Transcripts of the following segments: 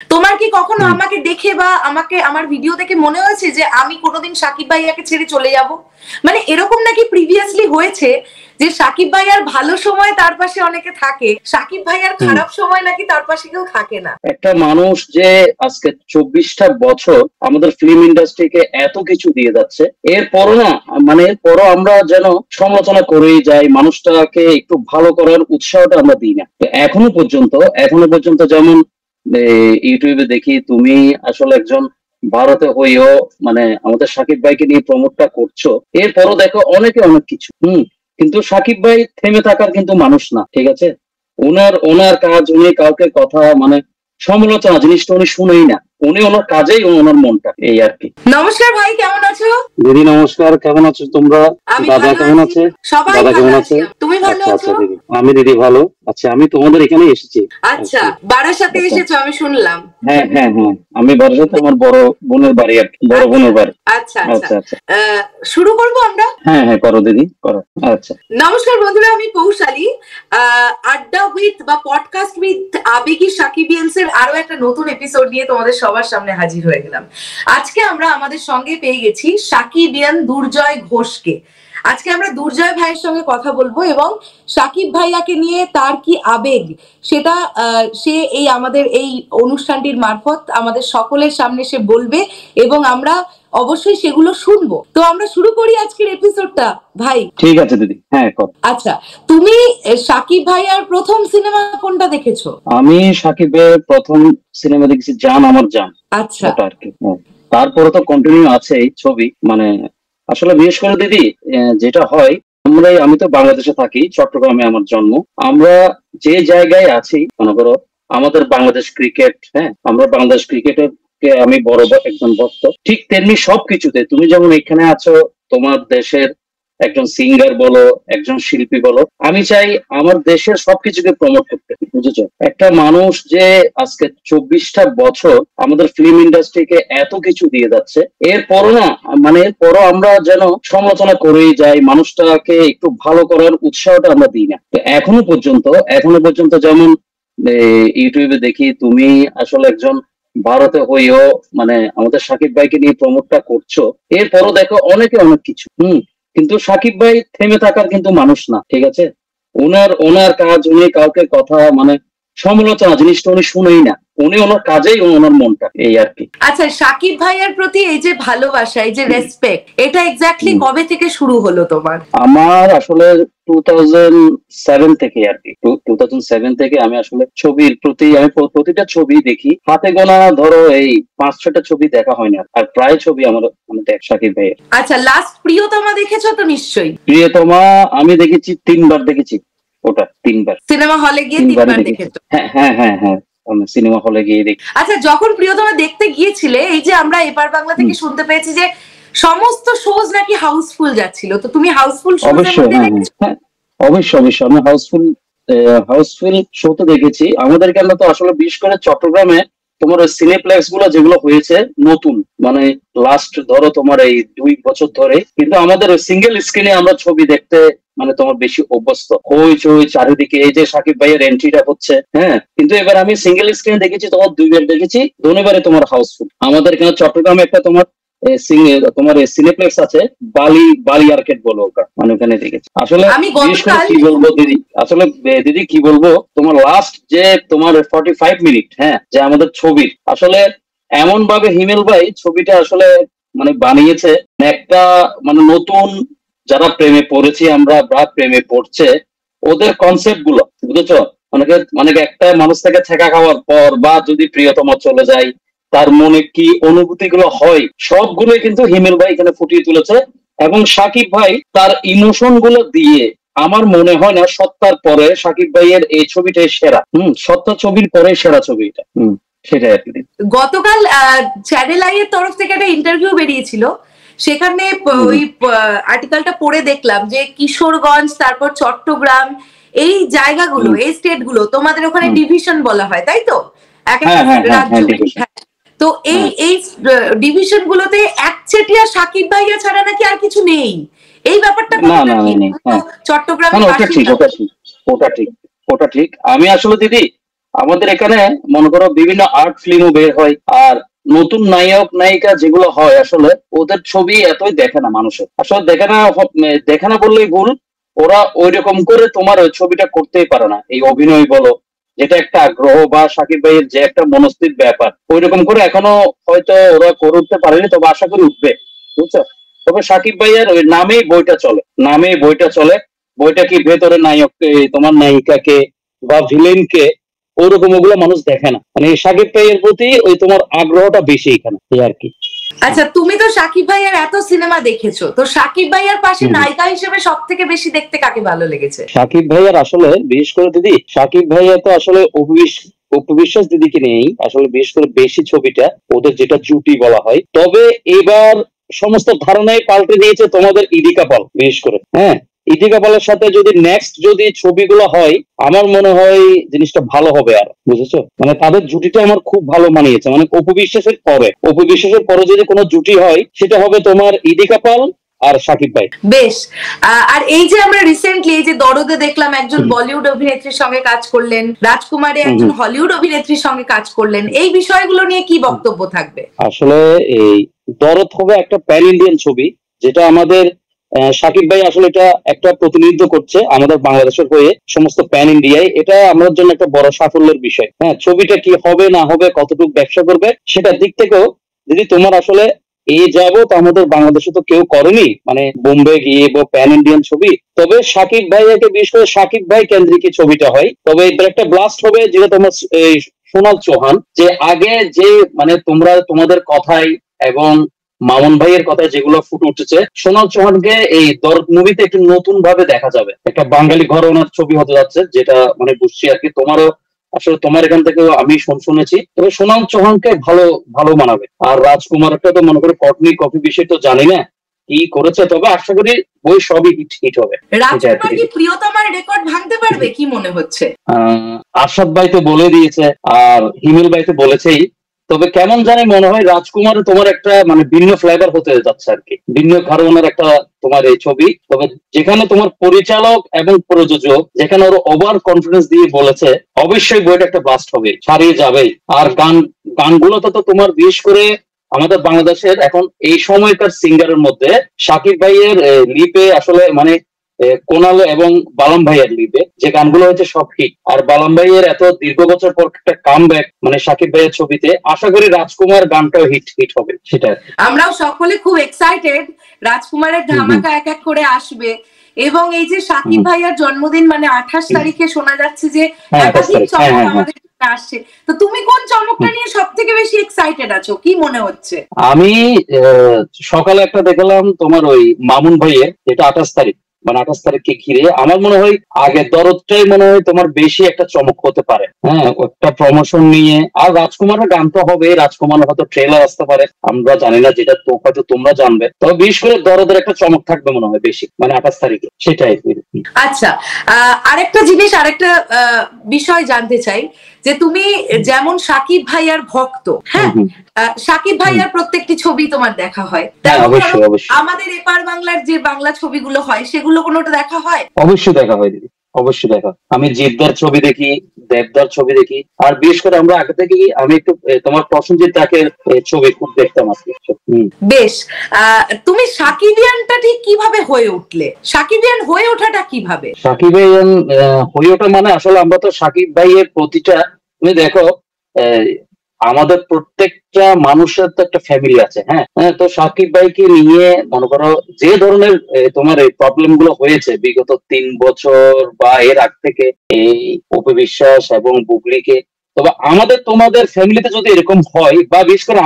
তোমার কি কখনো আমাকে দেখে বা আমাকে আমার ভিডিও দেখে মনে হয়েছে যে আমি কোনোদিন সাকিব ভাইয়াকে ছেড়ে চলে যাব? মানে এরকম নাকি প্রিভিয়াসলি হয়েছে যে সাকিব ভাইয়ার ভালো সময় তার পাশে অনেকে থাকে, সাকিব ভাইয়ার খারাপ সময় নাকি তার পাশে কেউ থাকে না? একটা মানুষ যে আজকে 24টা বছর আমাদের ফিল্ম ইন্ডাস্ট্রিকে এত কিছু দিয়ে যাচ্ছে, এরপরও না মানে এরপরও আমরা যেন সমালোচনা করেই যাই, মানুষটাকে একটু ভালো করার উৎসাহটা আমরা দিই না। এখনো পর্যন্ত যেমন ইউটিউবে দেখি তুমি আসলে একজন ভারতে হইও মানে আমাদের সাকিব ভাইকে নিয়ে প্রমোটটা করছো, এরপরও দেখো অনেকে অনেক কিছু কিন্তু সাকিব ভাই থেমে থাকার কিন্তু মানুষ না, ঠিক আছে? ওনার ওনার কাজ, উনি কাউকে কথা মানে সমালোচনা জিনিসটা উনি শুনেই না, উনি ওনার কাজেই ওনার মনটা, এই আর কি। নমস্কার ভাই, কেমন আছো? দিদি নমস্কার, কেমন আছো তোমরা? দাদা কেমন আছে? দাদা কেমন আছে? তুমি ভালো আছো? দিদি আমি দিদি ভালো। আচ্ছা, আমি তোমাদের এখানে এসেছি। আচ্ছা, বারাসাতে এসেছো আমি শুনলাম। হ্যাঁ হ্যাঁ হ্যাঁ, আমি বারাসাতে, আমার বড় বোনের বাড়ি আর কি, বড় বোনের বাড়ি। আচ্ছা আচ্ছা আচ্ছা, শুরু করবো আমরা? হ্যাঁ হ্যাঁ, করো দিদি করো। আচ্ছা, নমস্কার বন্ধুরা, আমি কৌশালী। আড্ডা উইথ বা পডকাস্ট উইথ আবেগী সাকিবিয়ান্স এর আরো একটা নতুন এপিসোড নিয়ে তোমাদের সবার সামনে হাজির হয়ে গেলাম। আজকে আমরা আমাদের সঙ্গে পেয়ে গেছি সাকিবিয়ান দুর্জয় ঘোষকে। আজকে আমরা দুর্জয় ভাইয়ের সঙ্গে কথা বলবো এবং সাকিব ভাইয়াকে নিয়ে তার কি আবেগ সেটা সে এই আমাদের এই অনুষ্ঠানটির মারফত আমাদের সকলের সামনে সে বলবে এবং আমরা অবশ্যই সেগুলো শুনবো। তো আমরা শুরু করি আজকের এপিসোডটা ভাই। ঠিক আছে দিদি, হ্যাঁ কর। আচ্ছা, তুমি সাকিব ভাইয়ার প্রথম সিনেমা কোনটা দেখেছো? আমি সাকিবের প্রথম সিনেমা দেখেছি জান আমার জান। আচ্ছা, আর কি তারপরে তো কন্টিনিউ আছে এই ছবি। মানে আসলে বিশেষ করে দিদি যেটা হয়, আমি তো বাংলাদেশে থাকি, চট্টগ্রামে আমার জন্ম। আমরা যে জায়গায় আছি, মনে করো আমাদের বাংলাদেশ ক্রিকেট, হ্যাঁ আমরা বাংলাদেশ ক্রিকেটের কে আমি বড় একজন ভক্ত, ঠিক তেমনি সবকিছুতে তুমি যেমন এখানে আছো, তোমার দেশের একজন সিঙ্গার বলো, একজন শিল্পী বলো, আমি চাই আমার দেশের সবকিছুকে প্রমোট করতে, বুঝেছো? একটা মানুষ যে আজকে 24টা বছর আমাদের ফিল্ম ইন্ডাস্ট্রিকে এত কিছু দিয়ে যাচ্ছে, এরপরও না মানে এরপরও আমরা যেন সমালোচনা করেই যাই, মানুষটাকে একটু ভালো করার উৎসাহটা আমরা দিই না। এখনো পর্যন্ত যেমন ইউটিউবে দেখি তুমি আসলে একজন ভারতে হইও মানে আমাদের সাকিব ভাইকে নিয়ে প্রমোটটা করছো, এরপরও দেখো অনেকে অনেক কিছু কিন্তু সাকিব ভাই থেমে থাকার কিন্তু মানুষ না, ঠিক আছে? ওনার ওনার কাজ, উনি কাউকে কথা মানে সমালোচনা জিনিসটা উনি শুনেই না, উনি ওনার কাজেই ওনার মনটা, এই আর কি। আচ্ছা, সাকিব ভাইয়ার প্রতি এই যে ভালোবাসা, এই যে রেসপেক্ট, এটা এক্স্যাক্টলি কবে থেকে শুরু হলো তোমার? আমার আসলে 2007 থেকে আর কি, 2007 থেকে আমি আসলে ছবির প্রতি, আমি প্রতিটা ছবি দেখি, হাতে গোনা ধরো এই 5-6টা ছবি দেখা হয় না, আর প্রায় ছবি আমার সাকিব ভাইয়ের। আচ্ছা, লাস্ট প্রিয়তমা দেখেছো তো নিশ্চয়ই? প্রিয়তমা আমি দেখেছি 3বার দেখেছি, ওটা 3বার সিনেমা হলে গিয়ে 3বার দেখেছো? হ্যাঁ হ্যাঁ হ্যাঁ হ্যাঁ, সিনেমা হলে গিয়ে দেখি। আচ্ছা, যখন প্রিয়তমা দেখতে গিয়েছিলে, এই যে আমরা এপার বাংলা থেকে শুনতে পেয়েছি যে সমস্ত শোজ নাকি হাউসফুল যাচ্ছিল, তো তুমি হাউসফুল শোজ এর মধ্যে দেখেছো? হ্যাঁ অবশ্যই অবশ্যই, আমি হাউসফুল শো তো দেখেছি। আমাদের কেন তো আসলে বিশেষ করে চট্টগ্রামে তোমার ওই সিনেপ্লেক্স গুলো যেগুলো হয়েছে নতুন, মানে লাস্ট ধরো তোমার এই 2 বছর ধরে, কিন্তু আমাদের ওই সিঙ্গেল স্ক্রিনে আমরা ছবি দেখতে মানে তোমার বেশি অভ্যস্ত, হইচই চারিদিকে, এই যে সাকিব ভাইয়ের এন্ট্রিটা হচ্ছে, হ্যাঁ। কিন্তু এবার আমি সিঙ্গেল স্ক্রিনে দেখেছি, তোমার 2বার দেখেছি, দুবারে তোমার হাউসফুল। আমাদের এখানে চট্টগ্রামে একটা তোমার সিনেপ্লেক্স আছে, বালি আর্কেড বলো ওটা, মানে ওখানে দেখেছি। আসলে কি বলবো দিদি, আসলে দিদি কি বলবো, তোমার লাস্ট যে তোমার 45 মিনিট, হ্যাঁ, যে আমাদের ছবির আসলে এমন ভাবে হিমেল ভাই ছবিটা আসলে মানে বানিয়েছে, একটা মানে নতুন যারা প্রেমে পড়েছি আমরা বা প্রেমে পড়ছে, ওদের কনসেপ্ট গুলো বুঝেছো? অনেকে একটা মানুষ থেকে ছেঁকা খাওয়ার পর বা যদি প্রিয়তমা চলে যায়, তার মনে কি অনুভূতি গুলো হয়, সবগুলোই কিন্তু হিমেল ভাই এখানে ফুটিয়ে তুলেছে। এবং সাকিব ভাই তার ইমোশন গুলো দিয়ে, আমার মনে হয় না সত্তার পরে সাকিব ভাইয়ের এই ছবিটাই সেরা। সত্তা ছবির পরে সেরা ছবি এটা। সেটাই আর কি। গতকাল চ্যানেল আই এর তরফ থেকে একটা ইন্টারভিউ বেরিয়েছিল, সেখানে ওই আর্টিকেলটা পড়ে দেখলাম যে কিশোরগঞ্জ, তারপর চট্টগ্রাম, এই জায়গাগুলো, এই স্টেট গুলো তোমাদের ওখানে ডিভিশন বলা হয়, তাই তো? এক একটা রাজ্য। তো এই ডিভিশন গুলোতে একচেটিয়া সাকিব ভাইয়া ছাড়া নাকি আর কিছু নেই, এই ব্যাপারটা চট্টগ্রামে? ওটা ঠিক। আমি আসলে দিদি আমাদের এখানে মনে করো বিভিন্ন আর্ট ফিল্মও বের হয়, আর নতুন নায়ক নায়িকা যেগুলো হয় আসলে ওদের ছবি এতই দেখে না মানুষের, আসলে দেখে না বললেই ভুল। ওরা ওই রকম করে তোমার ওই ছবিটা করতেই পারে না, এই অভিনয় বলো, যেটা একটা আগ্রহ বা সাকিব ভাইয়ের যে একটা মনস্থির ব্যাপার, ওই রকম করে এখনো হয়তো ওরা করে উঠতে পারেনি, তবে আশা করি উঠবে, বুঝছো। তবে সাকিব ভাইয়ের ওই নামেই বইটা চলে, নামেই বইটা চলে। বইটা কি ভেতরে নায়ককে, তোমার নায়িকাকে বা ভিলেনকে ওরকম ওগুলো মানুষ দেখে না, মানে সাকিব ভাইয়ের প্রতি ওই তোমার আগ্রহটা বেশি এখানে, এই আর কি। আচ্ছা, তুমি তো সাকিব ভাইয়ার এত সিনেমা দেখেছো, তো সাকিব ভাইয়ার পাশে নায়িকা হিসেবে সব থেকে বেশি দেখতে কাকে ভালো লেগেছে? সাকিব ভাইয়ার আসলে বিশেষ করে দিদি, সাকিব ভাইয়া তো আসলে অপবিশ্বাস দিদিকে নিয়েই আসলে বিশেষ করে বেশি ছবিটা, ওদের যেটা জুটি বলা হয়। তবে এবার সমস্ত ধারণাই পাল্টে দিয়েছে তোমাদের ইদিকা পাল, বিশেষ করে হ্যাঁ, ইদিকা পালের সাথে যদি নেক্সট যদি ছবিগুলো হয়, আমার মনে হয় জিনিসটা ভালো হবে। আর বুঝেছো, মানে তাদের জুটিটা আমার খুব ভালো মানিয়েছে, মানে অপবিশ্বাসের পরে যদি কোনো জুটি হয় সেটা হবে তোমার ইদিকা পাল আর সাকিব ভাই। বেশ। আর এই যে আমরা রিসেন্টলি এই যে দরদে দেখলাম একজন বলিউড অভিনেত্রীর সঙ্গে কাজ করলেন, রাজকুমারে একজন হলিউড অভিনেত্রীর সঙ্গে কাজ করলেন, এই বিষয়গুলো নিয়ে কি বক্তব্য থাকবে? আসলে এই দরদ হবে একটা প্যান ইন্ডিয়ান ছবি, যেটা আমাদের সাকিব ভাই আসলে এটা একটা প্রতিনিধিত্ব করছে আমাদের বাংলাদেশের হয়ে সমস্ত প্যান ইন্ডিয়ায়। এটা আমাদের জন্য একটা বড় সাফল্যের বিষয়। হ্যাঁ, ছবিটা কি হবে না হবে, কতটুকু ব্যবসা করবে, সেটার দিক থেকেও যদি তোমার আসলে এই যাবত আমাদের বাংলাদেশে তো কেউ করেনি, মানে বোম্বে গিয়ে বা প্যান ইন্ডিয়ান ছবি। তবে সাকিব ভাইয়াকে বিশেষ করে সাকিব ভাই কেন্দ্রিক ছবিটা হয়, তবে এর একটা ব্লাস্ট হবে যেটা তোমার সোনাল চৌহান, যে আগে যে মানে তোমাদের কথাই এবং মামুন ভাইয়ের কথা যেগুলো ফুটে উঠেছে, সোনাল চৌহানকে এই দরদ মুভিতে একটু নতুন ভাবে দেখা যাবে। একটা বাঙালি ঘরানার ছবি হতে যাচ্ছে, যেটা মানে বুঝছি আর কি। তোমারও আসলে তোমার এখান থেকে আমি শুনেছি, তবে সোনাল চৌহানকে ভালো ভালো মানাবে। আর রাজকুমারটা তো মনে করো কটনি কফি বিষয় তো জানি না কি করেছে, তবে আশা করি বই সবই হিট হবে। রাজকুমার কি প্রিয়তমার রেকর্ড ভাঙতে পারবে কি মনে হচ্ছে? আরশাদ ভাই তো বলে দিয়েছে, আর হিমেল ভাই তো বলেছেই। তবে কেমন জানি মনে হয় রাজকুমার তোমার একটা মানে ভিন্ন ফ্লেভার হতে যাচ্ছে আর কি, ভিন্ন ঘরানার একটা তোমার এই ছবি। তবে যেখানে তোমার পরিচালক এবং প্রযোজক যেখানে ওর ওভার কনফিডেন্স দিয়ে বলেছে, অবশ্যই বইটা একটা ব্লাস্ট হবে, ছাড়িয়ে যাবেই। আর গানগুলো তো তোমার বিশেষ করে আমাদের বাংলাদেশের এখন এই সময়কার সিঙ্গারের মধ্যে সাকিব ভাইয়ের লিপে আসলে মানে কোনাল এবং বালাম ভাইয়ের লিপে যে গানগুলো হয়েছে সব হিট। আর বালাম ভাইয়ের এত দীর্ঘ বছর পর একটা কামব্যাক মানে সাকিব ভাইয়ের ছবিতে, আশা করি রাজকুমার গানটাও হিট হবে। সেটা আমরাও সকলে খুব এক্সাইটেড, রাজকুমারের ধামাকা এক এক করে আসবে। এবং এই যে সাকিব ভাইয়ার জন্মদিন মানে 28 তারিখে শোনা যাচ্ছে যে একাধিক চমক আমাদের আসছে, তো তুমি কোন চমকটা নিয়ে সব থেকে বেশি এক্সাইটেড আছো, কি মনে হচ্ছে? আমি সকালে একটা দেখলাম তোমার ওই মামুন ভাইয়ের, যেটা 28 তারিখ, মানে 28 তারিখকে ঘিরে আমার মনে হয় আগের দরদটাই মনে হয় তোমার বেশি একটা চমক হতে পারে। হ্যাঁ, একটা প্রমোশন নিয়ে। আর রাজকুমারের গান তো হবে, রাজকুমার হয়তো ট্রেলার আসতে পারে, আমরা জানি না, যেটা তো হয়তো তোমরা জানবে। তবে বিশেষ করে দরদের একটা চমক থাকবে মনে হয় বেশি, মানে 28 তারিখে, সেটাই। আচ্ছা, আরেকটা জিনিস, আরেকটা বিষয় জানতে চাই যে তুমি যেমন সাকিব ভাইয়ার ভক্ত, হ্যাঁ, সাকিব ভাইয়ার প্রত্যেকটি ছবি তোমার দেখা হয়, আমাদের এপার বাংলার যে বাংলা ছবিগুলো হয় সেগুলো কোনোটা দেখা হয়? অবশ্যই দেখা হয় দিদি, অবশ্যই দেখা। আমি জিদ্দার ছবি দেখি, দেবদার ছবি দেখি, আর বিশেষ করে আমরা আগে থেকে আমি একটু তোমার প্রসেনজিৎ দাকের ছবি খুব দেখতাম আজকে। বেশ। তুমি সাকিবিয়ানটা ঠিক কিভাবে হয়ে উঠলে? সাকিবিয়ান হয়ে ওঠাটা কিভাবে? সাকিবিয়ান হয়ে ওঠা মানে আসলে আমরা তো সাকিব ভাইয়ের প্রতিটা, তুমি দেখো আমাদের প্রত্যেকটা মানুষের তো একটা ফ্যামিলি আছে। হ্যাঁ, তো সাকিব ভাইকে নিয়ে মনে করো যে ধরনের তোমার এই প্রবলেম গুলো হয়েছে বিগত 3 বছর বা এর আগ থেকে, এই অপবিশ্বাস এবং বুবলিকে, তবে আমাদের তোমাদের ফ্যামিলিতে যদি এরকম হয়, বা বিশেষ করে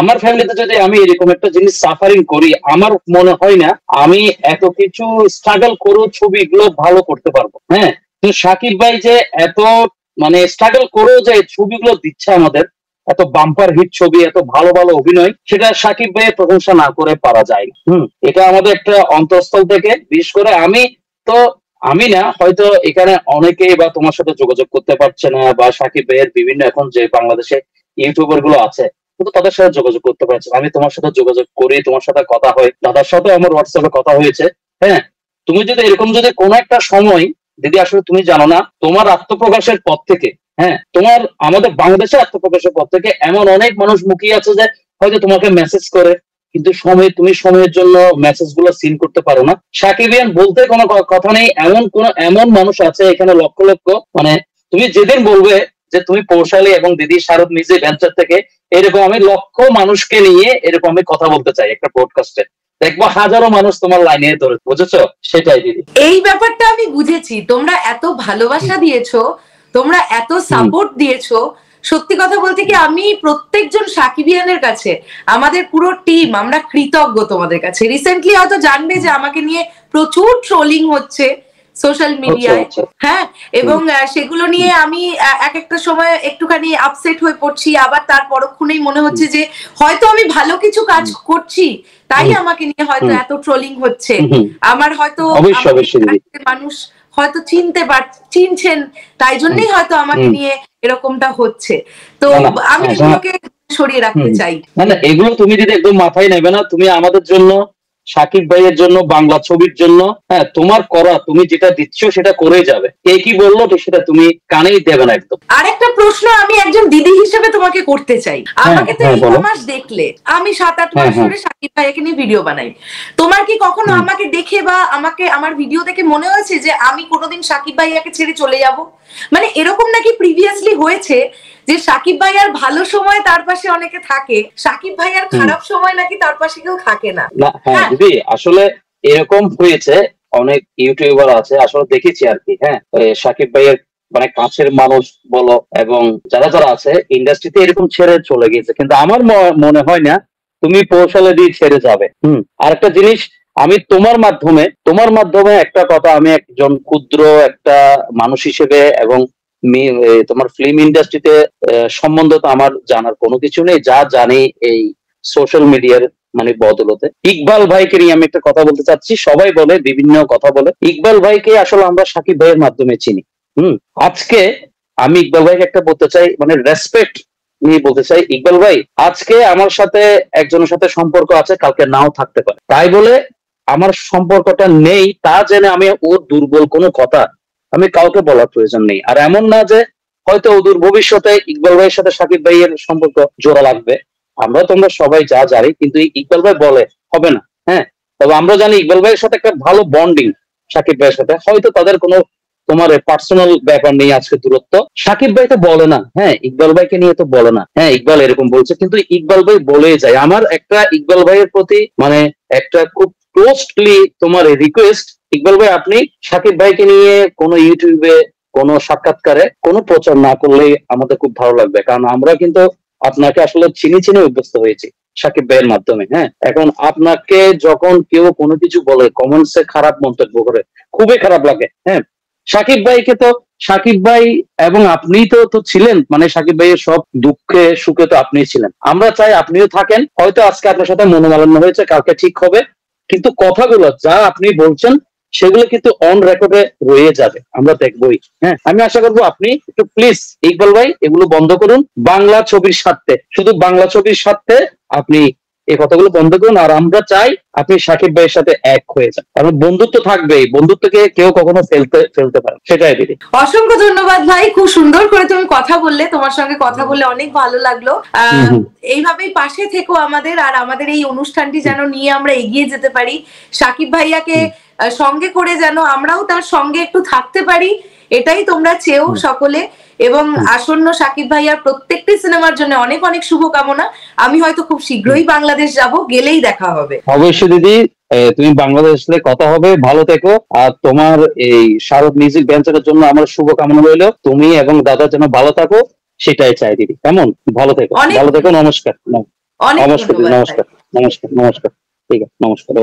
আমার ফ্যামিলিতে যদি আমি এরকম একটা জিনিস সাফারিং করি, আমার মনে হয় না আমি এত কিছু স্ট্রাগল করে ছবিগুলো ভালো করতে পারবো। হ্যাঁ, তো সাকিব ভাই যে এত মানে স্ট্রাগল করেও যে ছবিগুলো দিচ্ছে আমাদের, এত বাম্পার হিট ছবি, এত ভালো ভালো অভিনয়, সেটা সাকিব ভাইয়ের প্রশংসা না করে পারা যায়। এটা আমাদের একটা অন্তঃস্থল থেকে, বিশেষ করে আমি না হয়তো এখানে অনেকে বা তোমার সাথে যোগাযোগ করতে পারছে না, বা সাকিব ভাইয়ের বিভিন্ন এখন যে বাংলাদেশে ইউটিউবার গুলো আছে কিন্তু তাদের সাথে যোগাযোগ করতে পারছে না। আমি তোমার সাথে যোগাযোগ করি, তোমার সাথে কথা হয়, দাদার সাথে আমার হোয়াটসঅ্যাপে কথা হয়েছে। হ্যাঁ, তুমি যদি এরকম যদি কোনো একটা সময়, দিদি আসলে তুমি জানো না, তোমার আত্মপ্রকাশের পর থেকে, হ্যাঁ, তোমার আমাদের বাংলাদেশে আত্মপ্রকাশের পর থেকে এমন অনেক মানুষ মুখিয়ে আছে যে হয়তো তোমাকে মেসেজ করে, কিন্তু তুমি সময়ের জন্য মেসেজ গুলো সিন করতে পারো না। সাকিবিয়ান বলতে কোনো কথা নেই, এমন মানুষ আছে এখানে লক্ষ লক্ষ, মানে তুমি যেদিন বলবে যে তুমি পৌশালী এবং দিদি শারদ মিউজিক ভেঞ্চার থেকে, এরকম আমি লক্ষ মানুষকে নিয়ে এরকম আমি কথা বলতে চাই একটা পডকাস্টে, দেখবো হাজারো মানুষ তোমার লাইনে ধরে, বুঝেছো? সেটাই দিদি। এই ব্যাপারটা আমি বুঝেছি, তোমরা এত ভালোবাসা দিয়েছো, তোমরা এত সাপোর্ট দিয়েছো। সত্যি কথা বলতে কি, আমি প্রত্যেকজন সাকিবিয়ানের কাছে, আমাদের পুরো টিম, আমরা কৃতজ্ঞ তোমাদের কাছে। রিসেন্টলি হয়তো জানবে যে আমাকে নিয়ে প্রচুর ট্রোলিং হচ্ছে সোশ্যাল মিডিয়ায়, হ্যাঁ, এবং সেগুলো নিয়ে আমি এক একটা সময় একটুখানি আপসেট হয়ে পড়ছি, আবার তার পরক্ষণেই মনে হচ্ছে যে হয়তো আমি ভালো কিছু কাজ করছি, তাই আমাকে নিয়ে হয়তো এত ট্রোলিং হচ্ছে। আমার হয়তো মানুষ হয়তো চিনছেন, তাই জন্যই হয়তো আমাকে নিয়ে এরকমটা হচ্ছে। তো আমি এগুলোকে সরিয়ে রাখতে চাই। না, এগুলো তুমি যদি একদম মাথায় নেবে না, তুমি আমাদের জন্য, সাকিব ভাইয়ের জন্য, বাংলা ছবির জন্য, হ্যাঁ, তোমার করা, তুমি যেটা দিচ্ছ সেটা করে যাবে। কে কি বললো সেটা তুমি কানেই দেবে না একদম। আরেকটা প্রশ্ন আমি একজন দিদি হিসেবে তোমাকে করতে চাই। আমাকে তো এই মাস দেখলে, আমি 7-8 মাস ধরে সাকিব ভাইয়াকে নিয়ে ভিডিও বানাই। তোমার কি কখনো আমাকে দেখে বা আমার ভিডিও দেখে মনে হয়েছে যে আমি কোনোদিন সাকিব ভাইয়াকে ছেড়ে চলে যাব? মানে এরকম নাকি প্রিভিয়াসলি হয়েছে যে সাকিব ভাইয়ার ভালো সময় তার পাশে অনেকে থাকে, সাকিব ভাইয়ার খারাপ সময় নাকি তার পাশে কেউ থাকে না? হ্যাঁ দিদি, আসলে এরকম হয়েছে, অনেক ইউটিউবার আছে, আসলে দেখেছি আর কি। হ্যাঁ, সাকিব ভাইয়ের মানে কাছের মানুষ বলো এবং যারা যারা আছে ইন্ডাস্ট্রিতে এরকম ছেড়ে চলে গেছে, কিন্তু আমার মনে হয় না তুমি পৌঁছালে দিয়ে ছেড়ে যাবে। আরেকটা জিনিস, আমি তোমার মাধ্যমে একটা কথা, আমি একজন ক্ষুদ্র একটা মানুষ হিসেবে এবং তোমার ফিল্ম ইন্ডাস্ট্রিতে সম্বন্ধে তো আমার জানার কোনো কিছু নেই, যা জানি এই সোশ্যাল মিডিয়ার মানে বদলতে। ইকবাল ভাইকে নিয়ে আমি একটা কথা বলতে চাচ্ছি। সবাই বলে, বিভিন্ন কথা বলে, ইকবাল ভাইকে আসলে আমরা সাকিব ভাইয়ের মাধ্যমে চিনি। আজকে আমি ইকবাল ভাইকে একটা বলতে চাই, মানে রেসপেক্ট নিয়ে বলতে চাই, ইকবাল ভাই আজকে আমার সাথে একজনের সাথে সম্পর্ক আছে, কালকে নাও থাকতে পারে। তাই বলে আমার সম্পর্কটা নেই তা জেনে আমি ওর দুর্বল কোনো কথা আমি কাউকে বলার প্রয়োজন নেই। আর এমন না যে হয়তো অদূর ভবিষ্যতে ইকবাল ভাইয়ের সাথে সাকিব ভাইয়ের সম্পর্ক জোড়া লাগবে, তোমরা সবাই যা জানি, কিন্তু ইকবাল ভাই বলে হবে না। হ্যাঁ, তবে আমরা জানি ইকবাল ভাইয়ের সাথে একটা ভালো বন্ডিং সাকিব ভাইয়ের সাথে, হয়তো তাদের কোনো তোমার পার্সোনাল ব্যাপার নেই আজকে দূরত্ব। সাকিব ভাই তো বলে না, হ্যাঁ, ইকবাল ভাইকে নিয়ে তো বলে না, হ্যাঁ, ইকবাল এরকম বলছে, কিন্তু ইকবাল ভাই বলে যায়। আমার একটা ইকবাল ভাইয়ের প্রতি মানে একটা খুব ক্লোজলি তোমার রিকোয়েস্ট, ইকবাল ভাই আপনি সাকিব ভাইকে নিয়ে কোনো ইউটিউবে কোনো সাক্ষাৎকারে কোনো প্রচার না করলেই আমাদের খুব ভালো লাগবে, কারণ আমরা কিন্তু আপনাকে আসলে চিনে অভ্যস্ত হয়েছি সাকিব ভাইয়ের মাধ্যমে। হ্যাঁ, এখন আপনাকে যখন কেউ কোনো কিছু বলে, কমেন্টসে খারাপ মন্তব্য করে, খুবই খারাপ লাগে। হ্যাঁ, সাকিব ভাইকে তো, সাকিব ভাই এবং আপনি তো ছিলেন, মানে সাকিব ভাইয়ের সব দুঃখে সুখে তো আপনি ছিলেন। আমরা চাই আপনিও থাকেন। হয়তো আজকে আপনার সাথে মনোমালিন্য হয়েছে, কালকে ঠিক হবে, কিন্তু কথাগুলো যা আপনি বলছেন সেগুলো কিন্তু অন রেকর্ডে রয়ে যাবে, আমরা দেখবোই। হ্যাঁ, আমি আশা করবো আপনি একটু প্লিজ ইকবাল ভাই এগুলো বন্ধ করুন, বাংলা ছবির স্বার্থে, শুধু বাংলা ছবির স্বার্থে আপনি এই কথাগুলো বন্ধ করুন। আর আমরা চাই আপনি সাকিব ভাইয়ের সাথে এক হয়ে যান, কারণ বন্ধুত্ব থাকবেই, বন্ধুত্বকে কেউ কখনো ফেলতে পারে। সেটাই দিদি। অসংখ্য ধন্যবাদ ভাই, খুব সুন্দর করে তুমি কথা বললে, তোমার সঙ্গে কথা বললে অনেক ভালো লাগলো। এইভাবেই পাশে থেকো আমাদের, আর আমাদের এই অনুষ্ঠানটি যেন নিয়ে আমরা এগিয়ে যেতে পারি, সাকিব ভাইয়াকে সঙ্গে করে যেন আমরাও তার সঙ্গে একটু থাকতে পারি, এটাই তোমরা চেয়েও সকলে। এবং আসন্ন সাকিব ভাইয়ার প্রত্যেকটি সিনেমার জন্য অনেক অনেক শুভকামনা। আমি হয়তো খুব শীঘ্রই বাংলাদেশ যাব, গেলেই দেখা হবে। অবশ্যই দিদি, তুমি বাংলাদেশে কথা হবে, ভালো থেকো। আর তোমার এই শারদ মিউজিক ভেঞ্চারের জন্য আমার শুভকামনা রইল, তুমি এবং দাদা যেন ভালো থাকো, সেটাই চাই দিদি। কেমন? ভালো থেকো, ভালো থেকো। নমস্কার, নমস্কার, নমস্কার, নমস্কার, ঠিক আছে, নমস্কার।